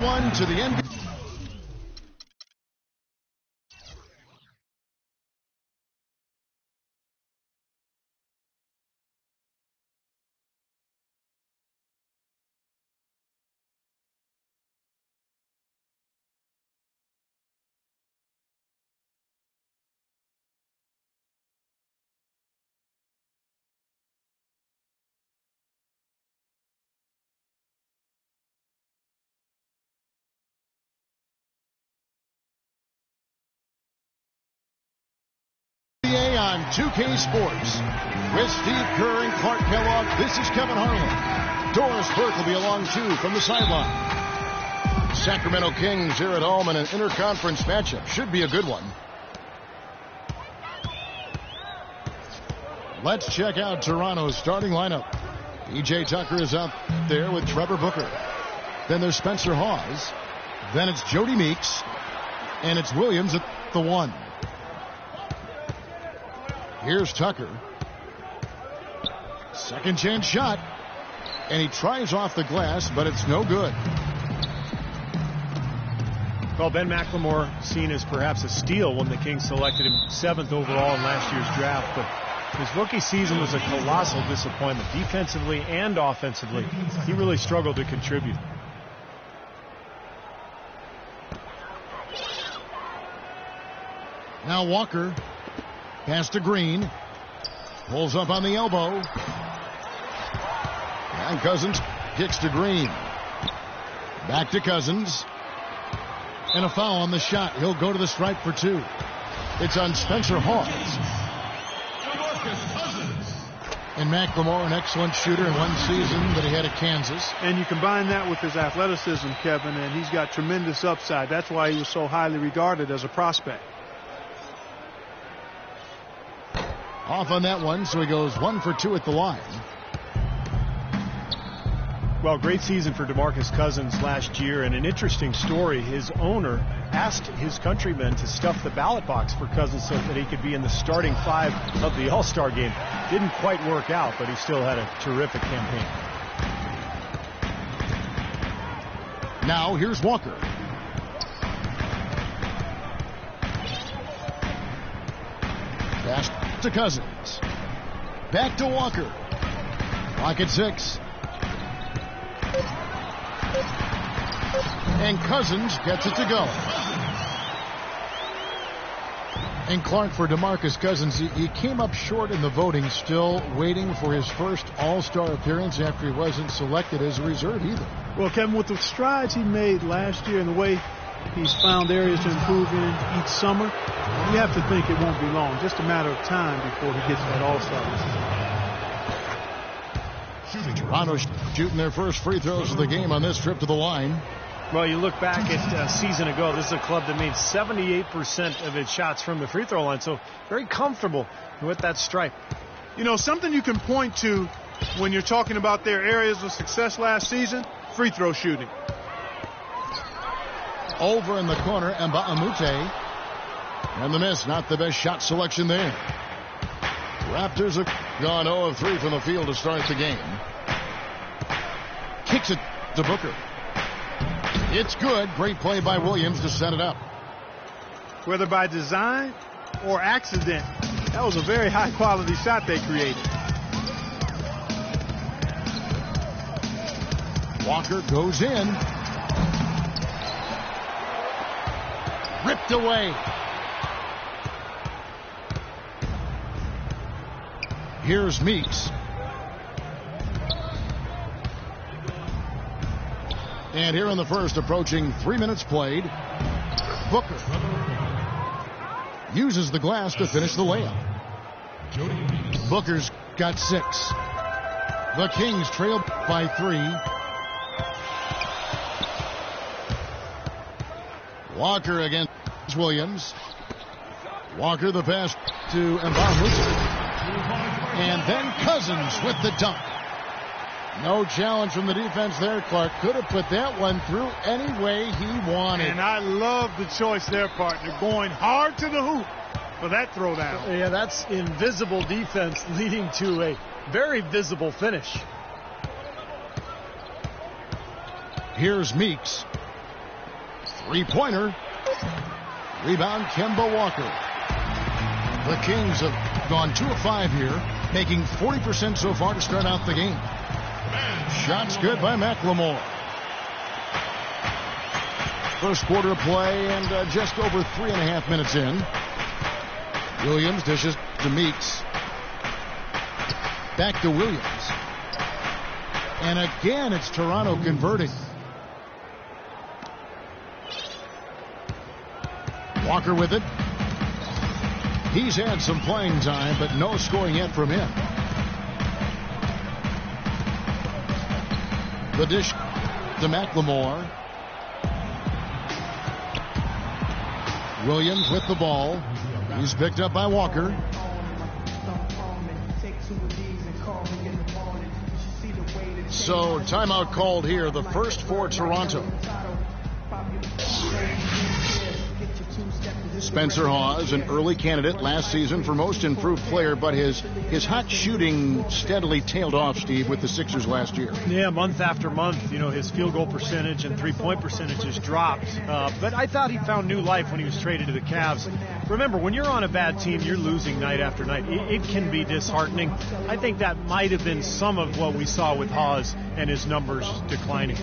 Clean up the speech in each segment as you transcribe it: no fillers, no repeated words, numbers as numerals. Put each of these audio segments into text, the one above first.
One to the end. On 2K Sports with Steve Kerr and Clark Kellogg. This is Kevin Harlan. Doris Burke will be along too from the sideline. Sacramento Kings here at home in an interconference matchup. Should be a good one. Let's check out Toronto's starting lineup. E.J. Tucker is out there with Trevor Booker. Then there's Spencer Hawes. Then it's Jody Meeks. And it's Williams at the 1. Here's Tucker. Second chance shot. And he tries off the glass, but it's no good. Well, Ben McLemore seen as perhaps a steal when the Kings selected him 7th overall in last year's draft. But his rookie season was a colossal disappointment. Defensively and offensively, he really struggled to contribute. Now Walker. Pass to Green. Pulls up on the elbow. And Cousins kicks to Green. Back to Cousins. And a foul on the shot. He'll go to the stripe for 2. It's on Spencer Hawes. And McLemore, an excellent shooter in one season that he had at Kansas. And you combine that with his athleticism, Kevin, and he's got tremendous upside. That's why he was so highly regarded as a prospect. Off on that one, so he goes 1 for 2 at the line. Well, great season for DeMarcus Cousins last year, and an interesting story. His owner asked his countrymen to stuff the ballot box for Cousins so that he could be in the starting 5 of the All-Star game. Didn't quite work out, but he still had a terrific campaign. Now here's Walker. Pass to Cousins. Back to Walker. Clock at 6. And Cousins gets it to go. And Clark, for DeMarcus Cousins, he came up short in the voting, still waiting for his first All-Star appearance after he wasn't selected as a reserve either. Well, Kevin, with the strides he made last year and the way he's found areas to improve in each summer, you have to think it won't be long. Just a matter of time before he gets that All-Star list. Toronto shooting their first free throws of the game on this trip to the line. Well, you look back at a season ago, this is a club that made 78% of its shots from the free throw line, so very comfortable with that stripe. You know, something you can point to when you're talking about their areas of success last season, free throw shooting. Over in the corner, Mbamute. And the miss, not the best shot selection there. Raptors have gone 0 of 3 from the field to start the game. Kicks it to Booker. It's good. Great play by Williams to set it up. Whether by design or accident, that was a very high-quality shot they created. Walker goes in. Ripped away. Here's Meeks. And here in the first, approaching 3 minutes played, Booker uses the glass to finish the layup. Booker's got 6. The Kings trail by 3. Walker against Williams. Walker the pass to Mbamute. And then Cousins with the dunk. No challenge from the defense there. Clark could have put that one through any way he wanted. And I love the choice there, partner, going hard to the hoop for that throwdown. Yeah, that's invisible defense leading to a very visible finish. Here's Meeks. Three-pointer. Rebound, Kemba Walker. The Kings have gone 2 of 5 here, making 40% so far to start out the game. Shots good by McLemore. First quarter of play and just over 3.5 minutes in. Williams dishes to Meeks. Back to Williams. And again, it's Toronto converting. Walker with it. He's had some playing time, but no scoring yet from him. The dish to McLemore. Williams with the ball. He's picked up by Walker. So timeout called here, the first for Toronto. Spencer Hawes, an early candidate last season for most improved player, but his hot shooting steadily tailed off, Steve, with the Sixers last year. Yeah, month after month, you know, his field goal percentage and three-point percentages dropped. But I thought he found new life when he was traded to the Cavs. Remember, when you're on a bad team, you're losing night after night. It can be disheartening. I think that might have been some of what we saw with Hawes and his numbers declining.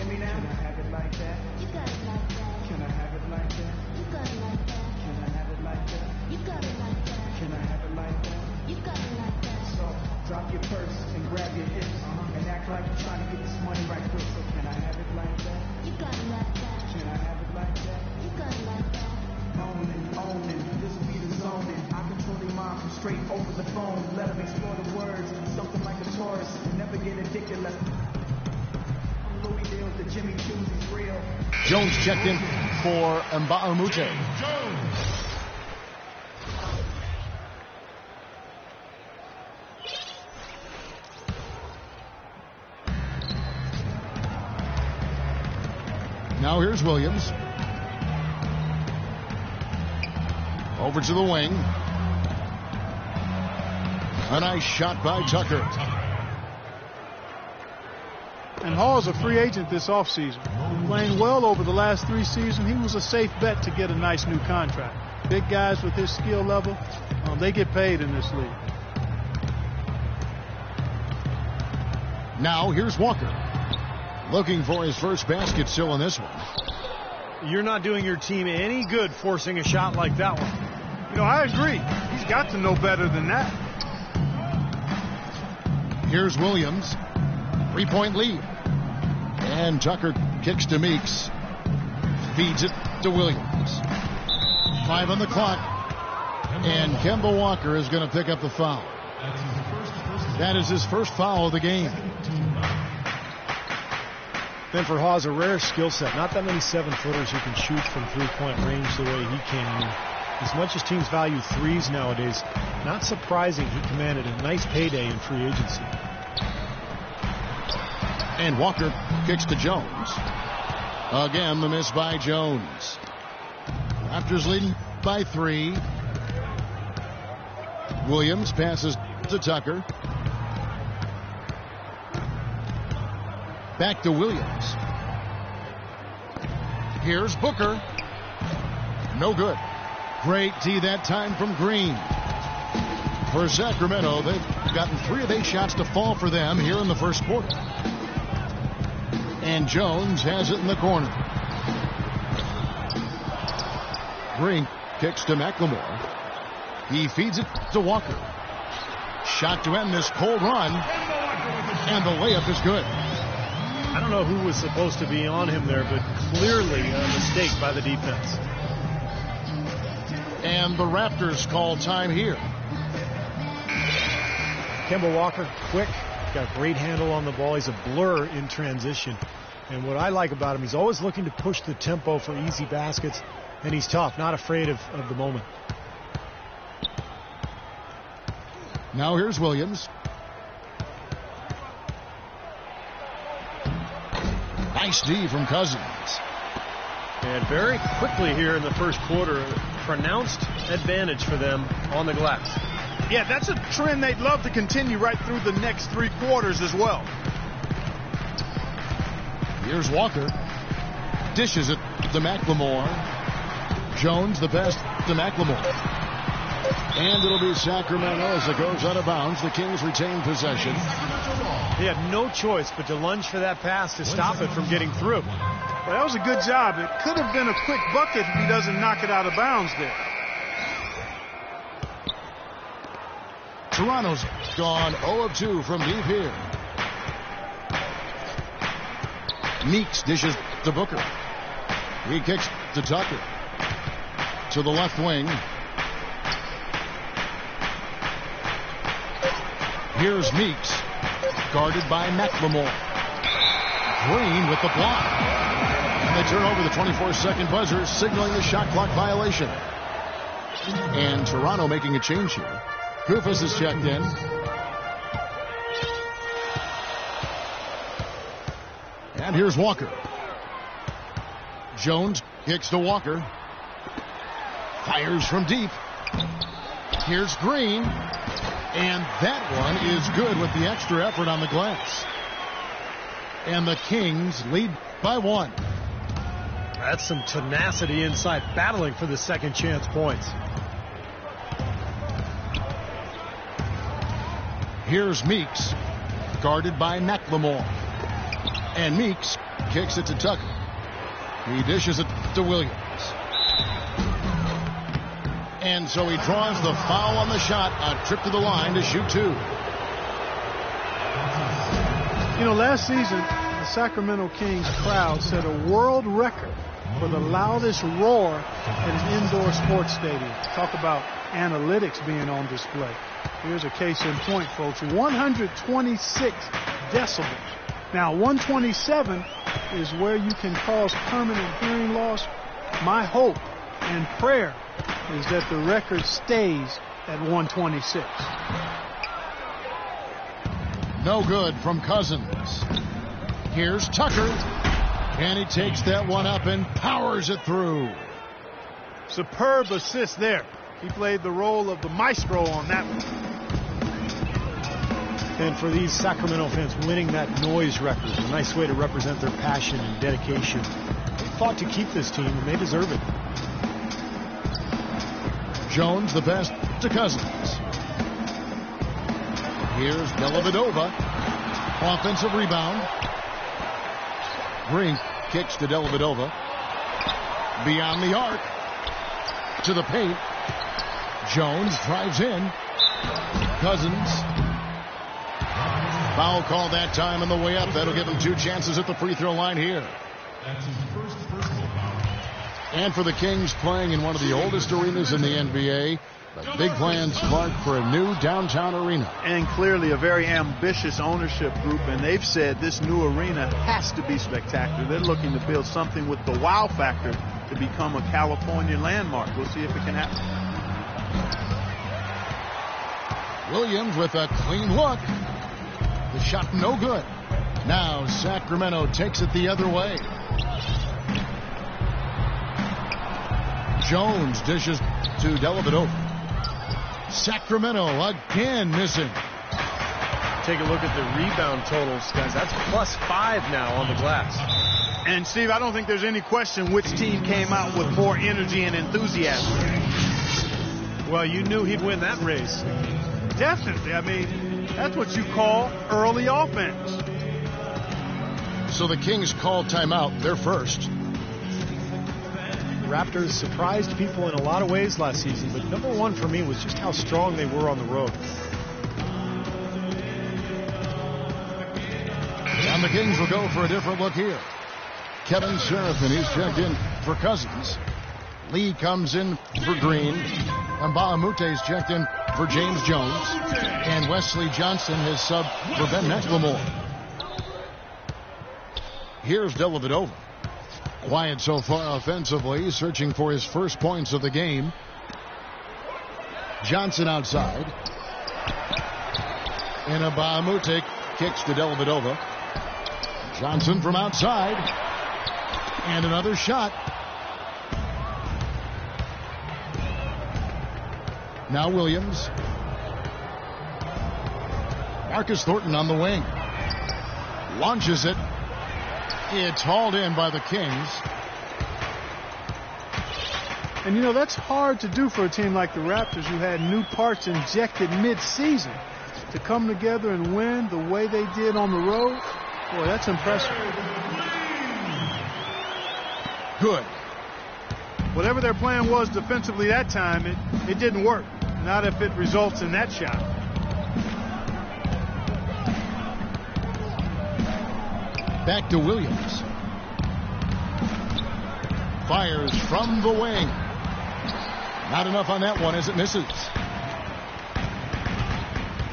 Drop your purse and grab your hips and act like you're trying to get this money right quick. So can I have it like that? You got it like that. Can I have it like that? You got it like that. Owning, this beat is zoning. I control your mind from straight over the phone. Let them explore the words, something like a tourist. Never get ridiculous. Louis deals the Jimmy Choo's, he's real. Jones checked in for Mbahumute. Now here's Williams. Over to the wing. A nice shot by Tucker. And Hall's a free agent this offseason. Playing well over the last 3 seasons, he was a safe bet to get a nice new contract. Big guys with his skill level, they get paid in this league. Now here's Walker. Looking for his first basket still in this one. You're not doing your team any good forcing a shot like that one. You know, I agree. He's got to know better than that. Here's Williams. 3-point lead. And Tucker kicks to Meeks. Feeds it to Williams. 5 on the clock. And Kemba Walker is going to pick up the foul. That is his first foul of the game. Then for Hawes, a rare skill set. Not that many 7-footers who can shoot from three-point range the way he can. As much as teams value threes nowadays, not surprising he commanded a nice payday in free agency. And Walker kicks to Jones. Again, the miss by Jones. Raptors leading by 3. Williams passes to Tucker. Back to Williams. Here's Booker. No good. Great D that time from Green. For Sacramento, they've gotten 3 of 8 shots to fall for them here in the first quarter. And Jones has it in the corner. Green kicks to McLemore. He feeds it to Walker. Shot to end this cold run. And the layup is good. I don't know who was supposed to be on him there, but clearly a mistake by the defense. And the Raptors call time here. Kemba Walker, quick, got a great handle on the ball. He's a blur in transition. And what I like about him, he's always looking to push the tempo for easy baskets, and he's tough, not afraid of the moment. Now here's Williams. Nice D from Cousins. And very quickly here in the first quarter, pronounced advantage for them on the glass. Yeah, that's a trend they'd love to continue right through the next 3 quarters as well. Here's Walker. dishes it to McLemore. Jones the best to McLemore. And it'll be Sacramento as it goes out of bounds. The Kings retain possession. He had no choice but to lunge for that pass to stop it from getting through. Well, that was a good job. It could have been a quick bucket if he doesn't knock it out of bounds there. Toronto's gone 0 of 2 from deep here. Meeks dishes to Booker. He kicks to Tucker. To the left wing. Here's Meeks, guarded by McLemore. Green with the block. And they turn over the 24-second buzzer, signaling the shot clock violation. And Toronto making a change here. Kufas is checked in. And here's Walker. Jones kicks to Walker. Fires from deep. Here's Green. And that one is good with the extra effort on the glass. And the Kings lead by 1. That's some tenacity inside, battling for the second chance points. Here's Meeks, guarded by McLemore. And Meeks kicks it to Tucker. He dishes it to Williams. And so he draws the foul on the shot, a trip to the line to shoot 2. You know, last season, the Sacramento Kings crowd set a world record for the loudest roar at an indoor sports stadium. Talk about analytics being on display. Here's a case in point, folks. 126 decibels. Now, 127 is where you can cause permanent hearing loss. My hope and prayer is that the record stays at 126. No good from Cousins. Here's Tucker. And he takes that one up and powers it through. Superb assist there. He played the role of the maestro on that one. And for these Sacramento fans, winning that noise record is a nice way to represent their passion and dedication. They fought to keep this team, and they deserve it. Jones the best to Cousins. Here's Dellavedova. Offensive rebound. Green kicks to Dellavedova. Beyond the arc. To the paint. Jones drives in. Cousins. Foul call that time on the way up. That'll give him 2 chances at the free throw line here. That's his first personal foul. And for the Kings, playing in one of the oldest arenas in the NBA, the big plans, Clark, for a new downtown arena. And clearly a very ambitious ownership group, and they've said this new arena has to be spectacular. They're looking to build something with the wow factor to become a California landmark. We'll see if it can happen. Williams with a clean look. The shot no good. Now Sacramento takes it the other way. Jones dishes to Dellavedova. Sacramento again missing. Take a look at the rebound totals, guys. That's +5 now on the glass. And Steve, I don't think there's any question which team came out with more energy and enthusiasm. Well, you knew he'd win that race. Definitely. I mean, that's what you call early offense. So the Kings call timeout. They're first. Raptors surprised people in a lot of ways last season, but number one for me was just how strong they were on the road. And the Kings will go for a different look here. Kevin Seraphin, he's checked in for Cousins. Lee comes in for Green. And Bahamute's checked in for James Jones. And Wesley Johnson has subbed for Ben McLemore. Here's Dellavedova. Quiet so far offensively, searching for his first points of the game. Johnson outside. And Bahamute kicks to Dellavedova. Johnson from outside. And another shot. Now Williams. Marcus Thornton on the wing. Launches it. It's hauled in by the Kings. And, you know, that's hard to do for a team like the Raptors, who had new parts injected mid-season. To come together and win the way they did on the road, boy, that's impressive. Good. Whatever their plan was defensively that time, it didn't work. Not if it results in that shot. Back to Williams. Fires from the wing. Not enough on that one as it misses.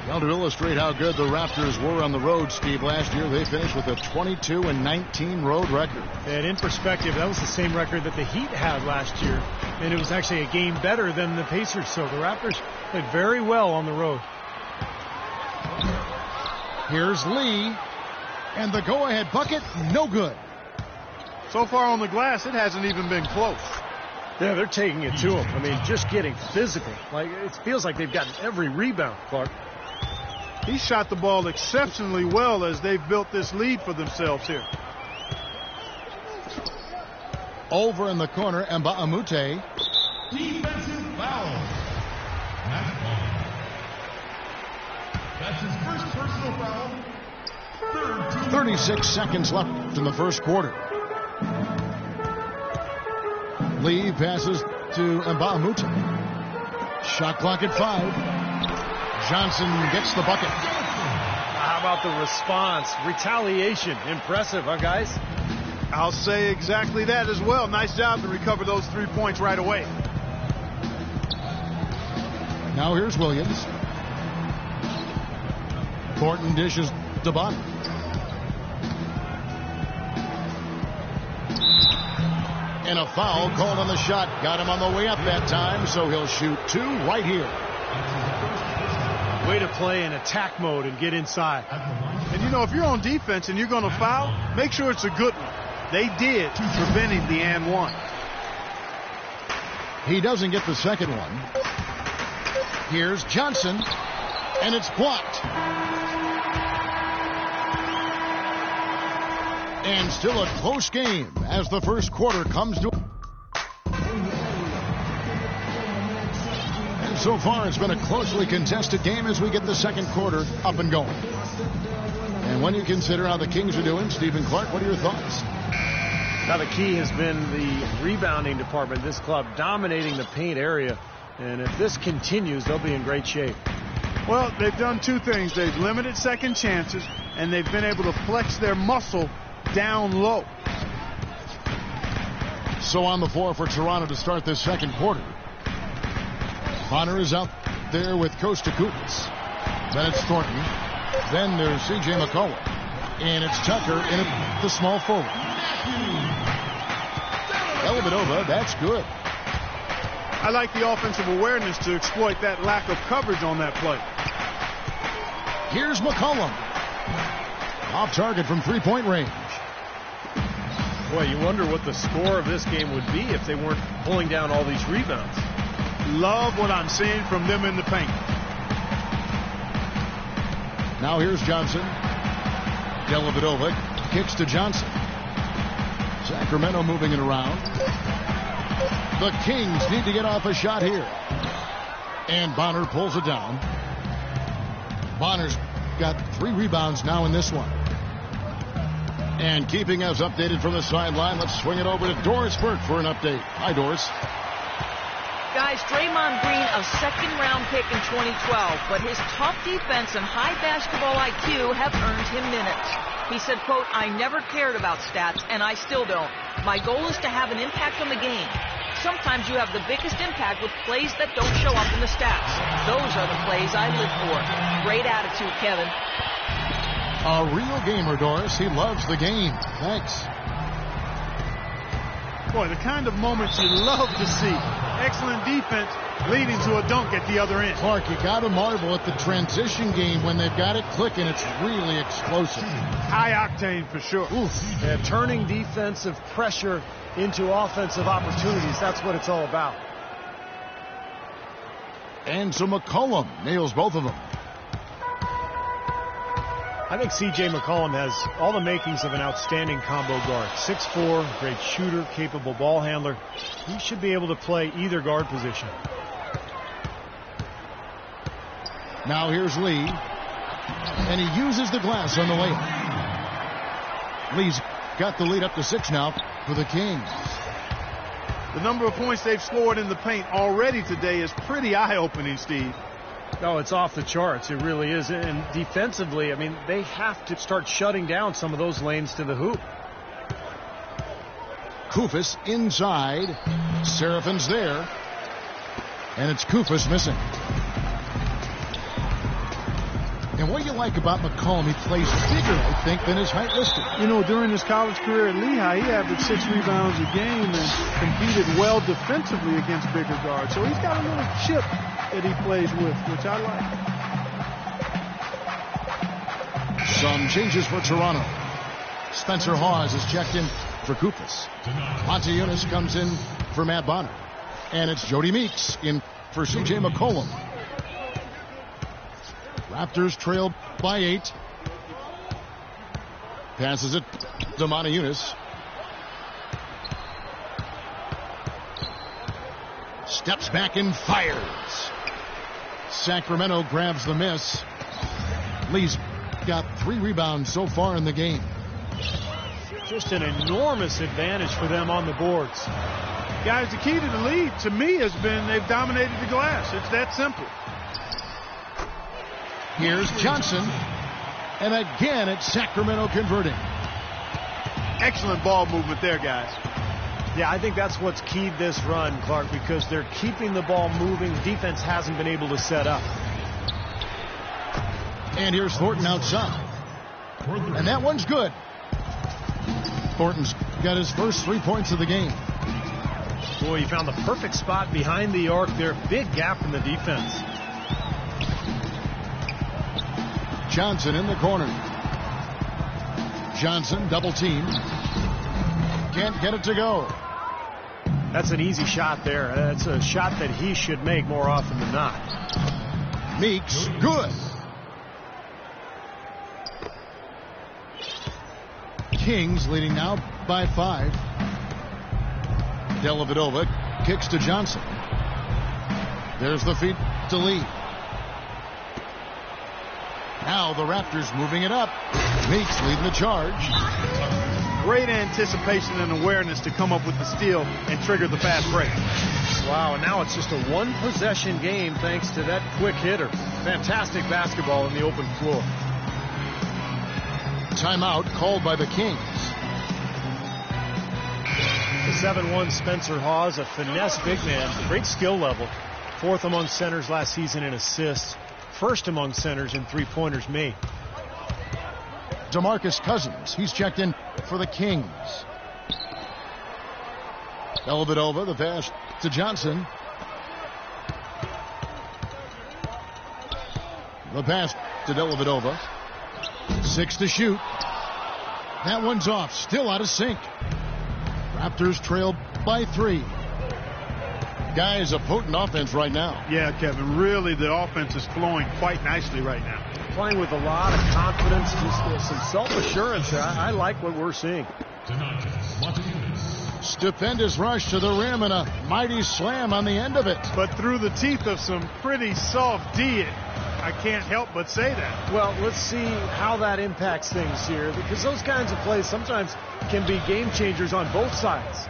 Well, to illustrate how good the Raptors were on the road, Steve, last year they finished with a 22-19 road record. And in perspective, that was the same record that the Heat had last year. And it was actually a game better than the Pacers. So the Raptors played very well on the road. Here's Lee. And the go-ahead bucket, no good. So far on the glass, it hasn't even been close. Yeah, they're taking it to him. I mean, just getting physical. Like, it feels like they've gotten every rebound, Clark. He shot the ball exceptionally well as they've built this lead for themselves here. Over in the corner, Mbamute. Defensive foul. That's his first personal foul. 36 seconds left in the first quarter. Lee passes to Mbamute. Shot clock at 5. Johnson gets the bucket. How about the response? Retaliation. Impressive, huh, guys? I'll say exactly that as well. Nice job to recover those 3 points right away. Now here's Williams. Thornton dishes to bottom. And a foul called on the shot. Got him on the way up that time, so he'll shoot 2 right here. Way to play in attack mode and get inside. And, you know, if you're on defense and you're going to foul, make sure it's a good one. They did, preventing the and one. He doesn't get the second one. Here's Johnson, and it's blocked. And still a close game as the first quarter comes to. And so far it's been a closely contested game as we get the second quarter up and going. And when you consider how the Kings are doing, Stephen Clark, what are your thoughts? Now the key has been the rebounding department. This club dominating the paint area. And if this continues, they'll be in great shape. Well, they've done 2 things. They've limited second chances, and they've been able to flex their muscle down low. So on the floor for Toronto to start this second quarter. Bonner is out there with Costa Kupas. Then it's Thornton. Then there's C.J. McCollum. And it's Tucker in at the small forward. Dellavedova, that's good. I like the offensive awareness to exploit that lack of coverage on that play. Here's McCollum. Off target from 3-point range. Boy, you wonder what the score of this game would be if they weren't pulling down all these rebounds. Love what I'm seeing from them in the paint. Now here's Johnson. Dellavedova kicks to Johnson. Sacramento moving it around. The Kings need to get off a shot here. And Bonner pulls it down. Bonner's got 3 rebounds now in this one. And keeping us updated from the sideline, let's swing it over to Doris Burke for an update. Hi, Doris. Guys, Draymond Green, a second-round pick in 2012, but his tough defense and high basketball IQ have earned him minutes. He said, quote, "I never cared about stats, and I still don't. My goal is to have an impact on the game. Sometimes you have the biggest impact with plays that don't show up in the stats. Those are the plays I live for." Great attitude, Kevin. A real gamer, Doris. He loves the game. Thanks. Boy, the kind of moments you love to see. Excellent defense leading to a dunk at the other end. Clark, you got to marvel at the transition game when they've got it clicking. It's really explosive. High octane for sure. Oof. Yeah, turning defensive pressure into offensive opportunities. That's what it's all about. And so McCollum nails both of them. I think C.J. McCollum has all the makings of an outstanding combo guard. 6'4", great shooter, capable ball handler. He should be able to play either guard position. Now here's Lee. And he uses the glass on the layup. Lee's got the lead up to 6 now for the Kings. The number of points they've scored in the paint already today is pretty eye-opening, Steve. No, it's off the charts. It really is. And defensively, I mean, they have to start shutting down some of those lanes to the hoop. Koufos inside. Serafin's there. And it's Koufos missing. And what do you like about McCollum? He plays bigger, I think, than his height listed. You know, during his college career at Lehigh, he averaged 6 rebounds a game and competed well defensively against bigger guards. So he's got a little chip that he plays with, which I like. Some changes for Toronto. Spencer Hawes is checked in for Koufos. Montejunas comes in for Matt Bonner. And it's Jody Meeks in for C.J. McCollum. Raptors trail by 8. Passes it to Montejunas. Steps back and fires. Sacramento grabs the miss. Lee's got 3 rebounds so far in the game. Just an enormous advantage for them on the boards. Guys, the key to the lead, to me, has been they've dominated the glass. It's that simple. Here's Johnson. And again, it's Sacramento converting. Excellent ball movement there, guys. Yeah, I think that's what's keyed this run, Clark, because they're keeping the ball moving. Defense hasn't been able to set up. And here's Thornton outside. And that one's good. Thornton's got his first 3 points of the game. Boy, he found the perfect spot behind the arc there. Big gap in the defense. Johnson in the corner. Johnson double team. Can't get it to go. That's an easy shot there. That's a shot that he should make more often than not. Meeks, good. Kings leading now by 5. Dellavedova kicks to Johnson. There's the feed to Lee. Now the Raptors moving it up. Meeks leading the charge. Great anticipation and awareness to come up with the steal and trigger the fast break. Wow, and now it's just a one-possession game thanks to that quick hitter. Fantastic basketball in the open floor. Timeout called by the Kings. The 7'1" Spencer Hawes, a finesse big man, great skill level. 4th among centers last season in assists. 1st among centers in three-pointers made. DeMarcus Cousins, he's checked in for the Kings. Dellavedova, the pass to Johnson. The pass to Dellavedova. 6 to shoot. That one's off, still out of sync. Raptors trail by 3. Guys, a potent offense right now. Yeah, Kevin, really the offense is flowing quite nicely right now. Playing with a lot of confidence, just some self-assurance. I like what we're seeing. Stupendous rush to the rim and a mighty slam on the end of it. But through the teeth of some pretty soft D, I can't help but say that. Well, let's see how that impacts things here, because those kinds of plays sometimes can be game changers on both sides.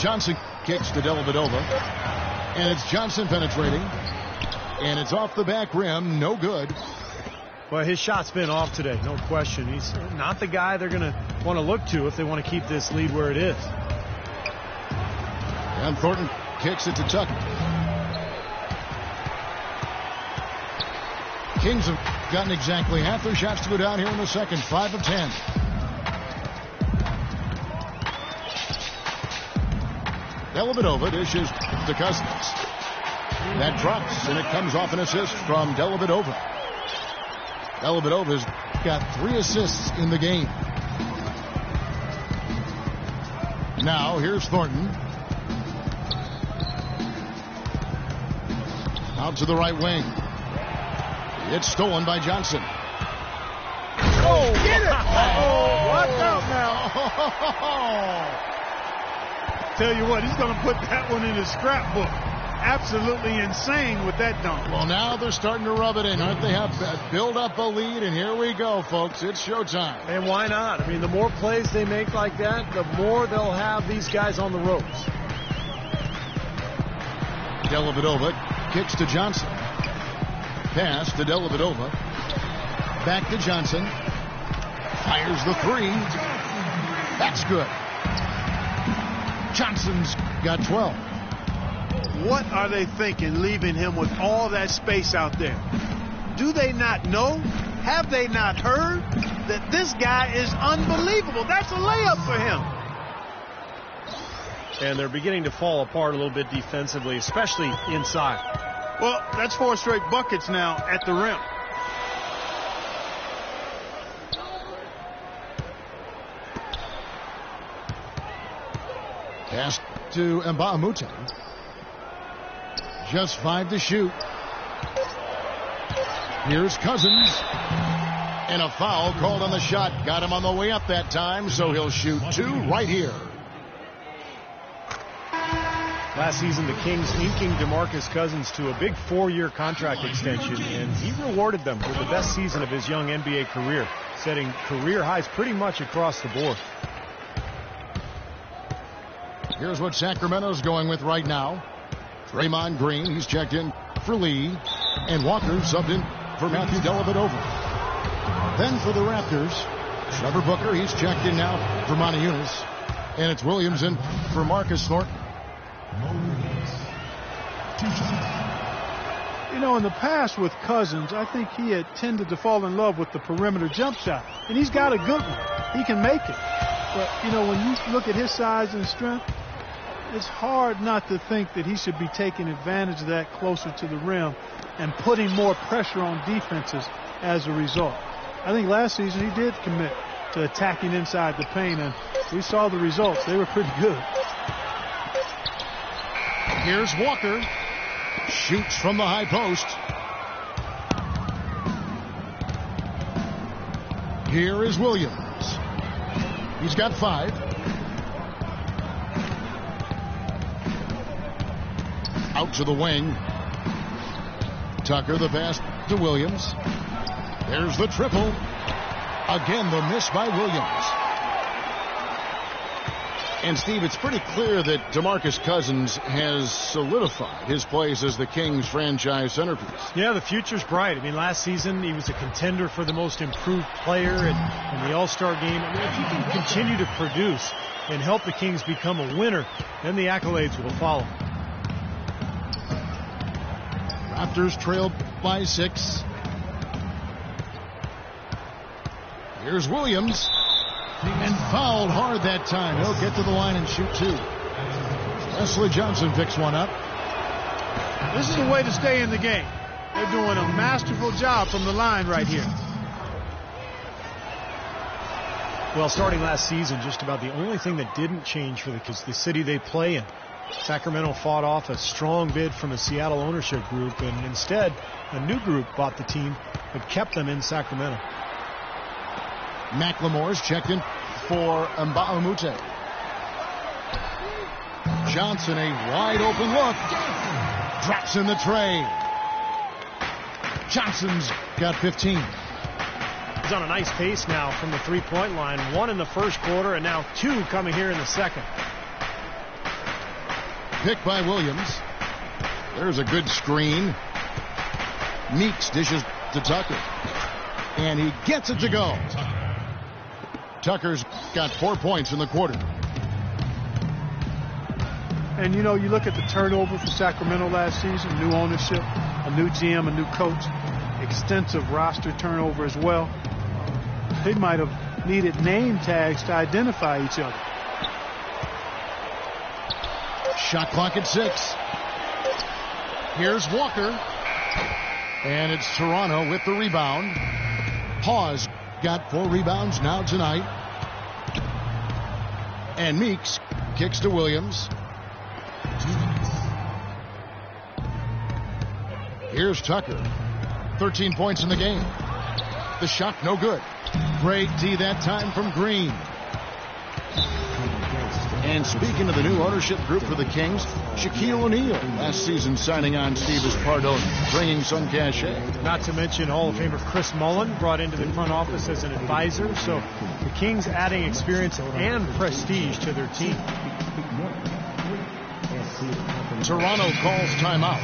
Johnson kicks to Dellavedova, and it's Johnson penetrating, and it's off the back rim, no good. Well, his shot's been off today, no question. He's not the guy they're going to want to look to if they want to keep this lead where it is. And Thornton kicks it to Tucker. Kings have gotten exactly half their shots to go down here in the second. 5 of 10. Dellavedova dishes to Cousins. That drops, and it comes off an assist from Dellavedova. Dellavedova's got 3 assists in the game. Now, here's Thornton. Out to the right wing. It's stolen by Johnson. Oh, get it! Oh, watch out now. Tell you what, he's going to put that one in his scrapbook. Absolutely insane with that dunk. Well, now they're starting to rub it in, aren't they? Have build up a lead, and here we go, folks. It's showtime. And why not? I mean, the more plays they make like that, the more they'll have these guys on the ropes. Dellavedova kicks to Johnson. Pass to Dellavedova. Back to Johnson. Fires the three. That's good. Johnson's got 12. What are they thinking, leaving him with all that space out there? Do they not know? Have they not heard that this guy is unbelievable? That's a layup for him. And they're beginning to fall apart a little bit defensively, especially inside. Well, that's 4 straight buckets now at the rim. Pass to Mbamute. Just 5 to shoot. Here's Cousins. And a foul called on the shot. Got him on the way up that time, so he'll shoot 2 right here. Last season, the Kings inking DeMarcus Cousins to a big 4-year contract extension, and he rewarded them with the best season of his young NBA career, setting career highs pretty much across the board. Here's what Sacramento's going with right now. Draymond Green, he's checked in for Lee, and Walker subbed in for Matthew Dellavedova. Then for the Raptors, Trevor Booker, he's checked in now for Monty Eunice, and it's Williams in for Marcus Thornton. You know, in the past with Cousins, I think he had tended to fall in love with the perimeter jump shot. And he's got a good one. He can make it. But, you know, when you look at his size and strength, it's hard not to think that he should be taking advantage of that closer to the rim and putting more pressure on defenses as a result. I think last season he did commit to attacking inside the paint, and we saw the results. They were pretty good. Here's Walker. Shoots from the high post. Here is Williams. He's got 5. Out to the wing. Tucker, the pass to Williams. There's the triple. Again, the miss by Williams. And, Steve, it's pretty clear that DeMarcus Cousins has solidified his place as the Kings franchise centerpiece. Yeah, the future's bright. I mean, last season he was a contender for the most improved player in the All-Star game. I mean, if he can continue to produce and help the Kings become a winner, then the accolades will follow. Raptors trailed by 6. Here's Williams. And fouled hard that time. He'll get to the line and shoot 2. Wesley Johnson picks one up. This is the way to stay in the game. They're doing a masterful job from the line right here. Well, starting last season, just about the only thing that didn't change for the city they play in. Sacramento fought off a strong bid from a Seattle ownership group, and instead, a new group bought the team but kept them in Sacramento. McLemore's checked in for Mbamute. Johnson, a wide open look. Drops in the tray. Johnson's got 15. He's on a nice pace now from the three-point line. 1 in the first quarter, and now 2 coming here in the second. Picked by Williams. There's a good screen. Meeks dishes to Tucker. And he gets it to go. Tucker's got 4 points in the quarter. And, you know, you look at the turnover for Sacramento last season, new ownership, a new GM, a new coach, extensive roster turnover as well. They might have needed name tags to identify each other. Shot clock at 6. Here's Walker. And it's Toronto with the rebound. Hawes got 4 rebounds now tonight. And Meeks kicks to Williams. Here's Tucker. 13 points in the game. The shot no good. Great D that time from Green. And speaking of the new ownership group for the Kings, Shaquille O'Neal last season signing on Steve as part owner, bringing some cachet. Not to mention Hall of Famer Chris Mullin brought into the front office as an advisor. So the Kings adding experience and prestige to their team. Toronto calls timeout.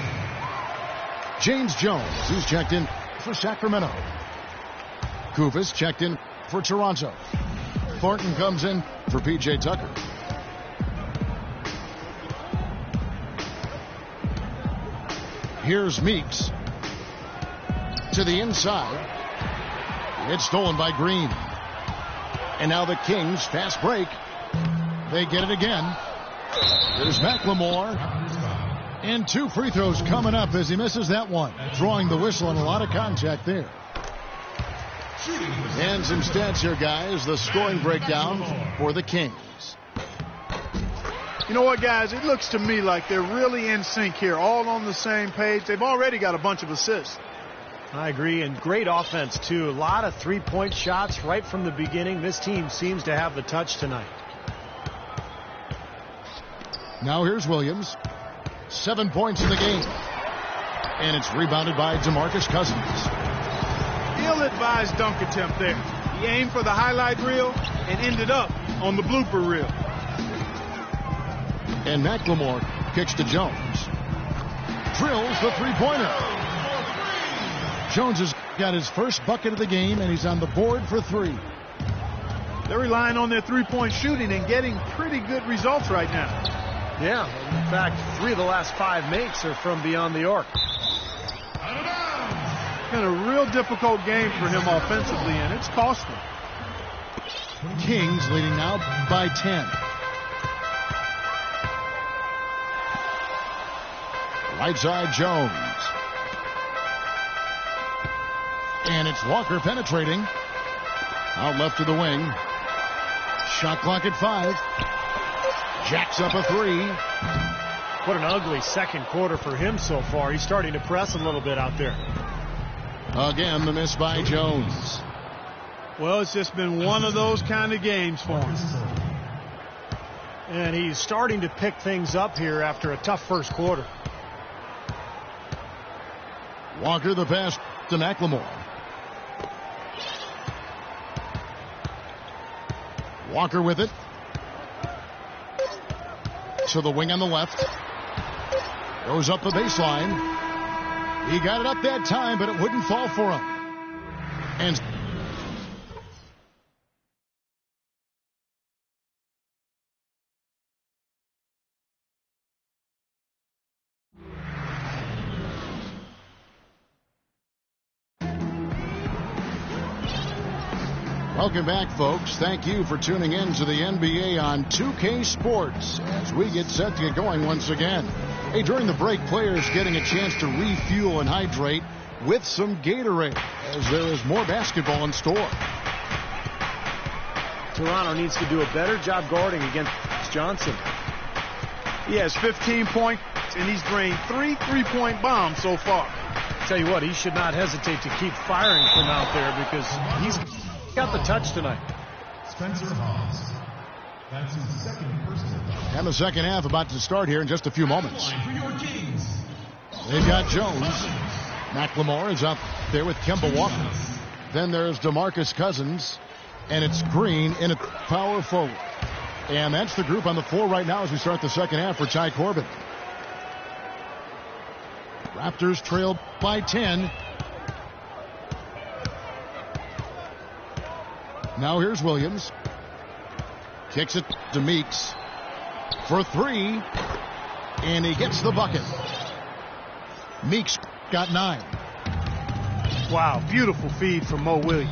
James Jones, who's checked in for Sacramento. Kufis checked in for Toronto. Thornton comes in for P.J. Tucker. Here's Meeks to the inside. It's stolen by Green. And now the Kings, fast break. They get it again. There's McLemore. And 2 free throws coming up as he misses that one. Drawing the whistle and a lot of contact there. And some stats here, guys. The scoring breakdown for the Kings. You know what, guys? It looks to me like they're really in sync here, all on the same page. They've already got a bunch of assists. I agree, and great offense, too. A lot of three-point shots right from the beginning. This team seems to have the touch tonight. Now here's Williams. 7 points in the game. And it's rebounded by DeMarcus Cousins. Ill-advised dunk attempt there. He aimed for the highlight reel and ended up on the blooper reel. And McLemore kicks to Jones. Drills the three-pointer. Jones has got his first bucket of the game, and he's on the board for 3. They're relying on their three-point shooting and getting pretty good results right now. Yeah, in fact, 3 of the last 5 makes are from beyond the arc. Been a real difficult game for him offensively, and it's costly. Kings leading now by 10. Right side Jones. And it's Walker penetrating. Out left to the wing. Shot clock at 5. Jacks up a 3. What an ugly second quarter for him so far. He's starting to press a little bit out there. Again, the miss by Jones. Well, it's just been one of those kind of games for him. And he's starting to pick things up here after a tough first quarter. Walker the pass to McLemore. Walker with it. To the wing on the left. Goes up the baseline. He got it up that time, but it wouldn't fall for him. And welcome back, folks. Thank you for tuning in to the NBA on 2K Sports as we get set to get going once again. Hey, during the break, players getting a chance to refuel and hydrate with some Gatorade as there is more basketball in store. Toronto needs to do a better job guarding against Johnson. He has 15 points, and he's drained 3 three-point bombs so far. Tell you what, he should not hesitate to keep firing from out there because he's got the touch tonight. Spencer Hawes. That's his second personal foul. And the second half about to start here in just a few moments. For your Kings. They've got Jones. McLemore is up there with Kemba Walker. Then there's DeMarcus Cousins. And it's Green in a power forward. And that's the group on the floor right now as we start the second half for Ty Corbin. Raptors trail by 10. Now here's Williams. Kicks it to Meeks for 3. And he gets the bucket. Meeks got 9. Wow, beautiful feed from Mo Williams.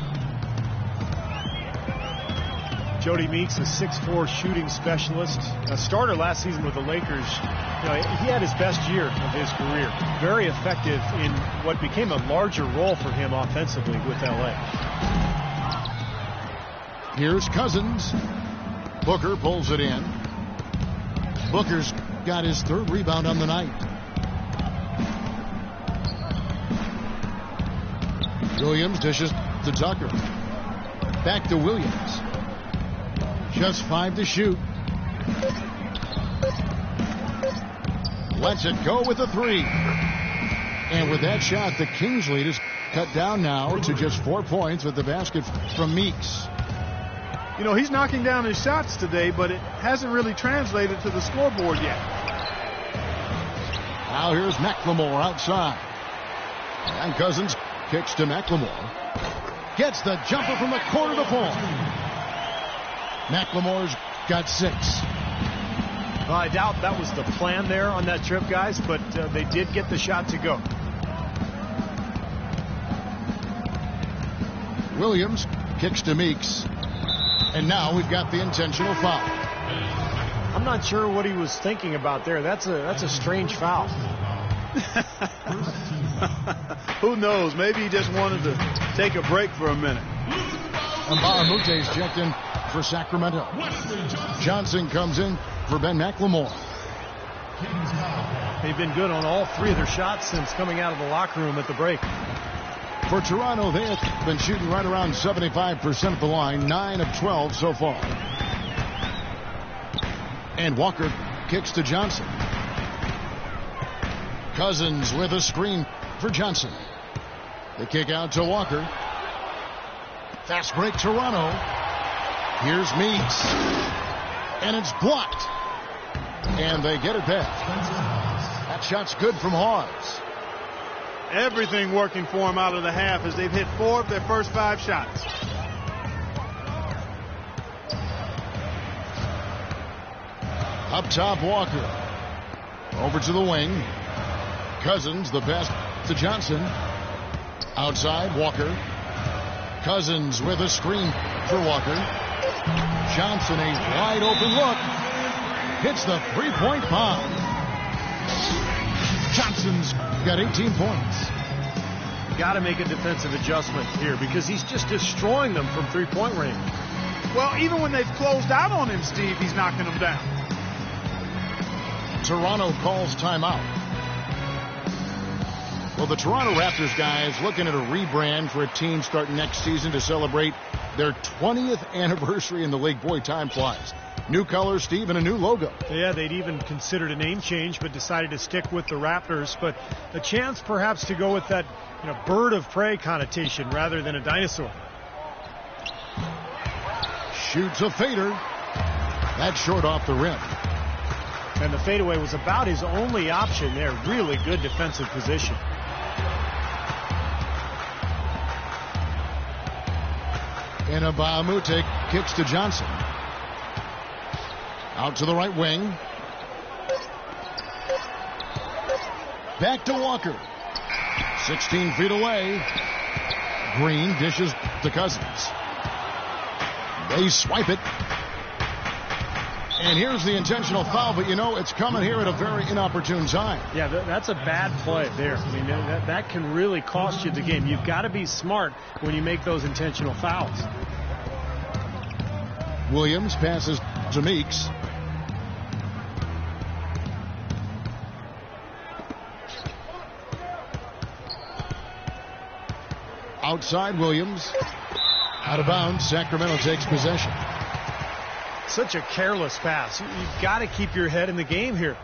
Jody Meeks, a 6'4" shooting specialist, a starter last season with the Lakers. You know, he had his best year of his career. Very effective in what became a larger role for him offensively with LA. Here's Cousins. Booker pulls it in. Booker's got his 3rd rebound on the night. Williams dishes to Tucker. Back to Williams. Just 5 to shoot. Lets it go with a 3. And with that shot, the Kings lead is cut down now to just 4 points with the basket from Meeks. You know, he's knocking down his shots today, but it hasn't really translated to the scoreboard yet. Now here's McLemore outside. And Cousins kicks to McLemore. Gets the jumper from the corner to fall. McLemore's got 6. Well, I doubt that was the plan there on that trip, guys, but they did get the shot to go. Williams kicks to Meeks. And now we've got the intentional foul. I'm not sure what he was thinking about there. That's a strange foul. Who knows? Maybe he just wanted to take a break for a minute. Mbaamute's checked in for Sacramento. Johnson comes in for Ben McLemore. They've been good on all 3 of their shots since coming out of the locker room at the break. For Toronto, they have been shooting right around 75% at the line, 9 of 12 so far. And Walker kicks to Johnson. Cousins with a screen for Johnson. The kick out to Walker. Fast break Toronto. Here's Meeks. And it's blocked. And they get it back. That shot's good from Hawes. Everything working for him out of the half as they've hit 4 of their first 5 shots. Up top, Walker. Over to the wing. Cousins, the pass to Johnson. Outside, Walker. Cousins with a screen for Walker. Johnson, a wide open look. Hits the three-point bomb. Johnson's got 18 points. Got to make a defensive adjustment here because he's just destroying them from three-point range. Well, even when they've closed out on him, Steve, he's knocking them down. Toronto calls timeout. Well, the Toronto Raptors guys looking at a rebrand for a team starting next season to celebrate their 20th anniversary in the league. Boy, time flies. New colors, Steve, and a new logo. Yeah, they'd even considered a name change, but decided to stick with the Raptors. But a chance perhaps to go with that bird of prey connotation rather than a dinosaur. Shoots a fader. That's short off the rim. And the fadeaway was about his only option there. Really good defensive position. And Mbamute kicks to Johnson. Out to the right wing. Back to Walker. 16 feet away. Green dishes to Cousins. They swipe it. And here's the intentional foul, but it's coming here at a very inopportune time. Yeah, that's a bad play there. I mean, that can really cost you the game. You've got to be smart when you make those intentional fouls. Williams passes to Meeks. Outside Williams. Out of bounds. Sacramento takes possession. Such a careless pass. You've got to keep your head in the game here.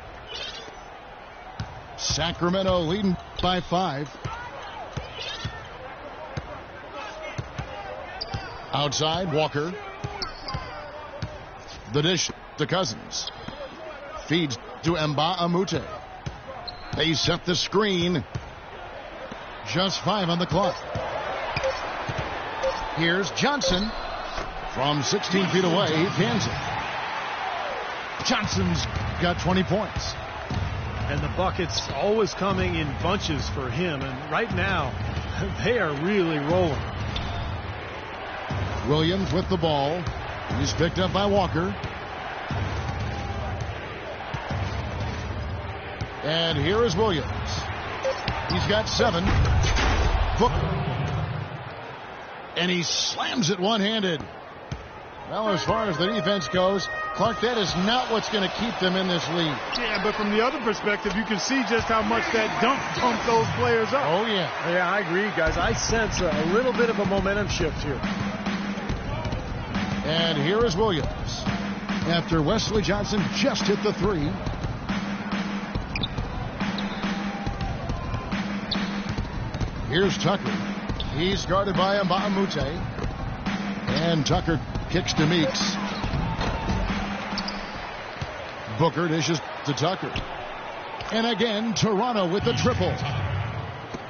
Sacramento leading by 5. Outside, Walker. The dish to Cousins. Feeds to Mbamute. They set the screen. Just 5 on the clock. Here's Johnson. From 16 feet away, he pins it. Johnson's got 20 points. And the buckets always coming in bunches for him. And right now, they are really rolling. Williams with the ball. He's picked up by Walker. And here is Williams. He's got 7. Booker. And he slams it one-handed. Well, as far as the defense goes, Clark, that is not what's going to keep them in this league. Yeah, but from the other perspective, you can see just how much that dunk pumped those players up. Oh, yeah. Yeah, I agree, guys. I sense a little bit of a momentum shift here. And here is Williams after Wesley Johnson just hit the three. Here's Tucker. He's guarded by Mbamute. And Tucker kicks to Meeks. Booker dishes to Tucker. And again, Toronto with the triple.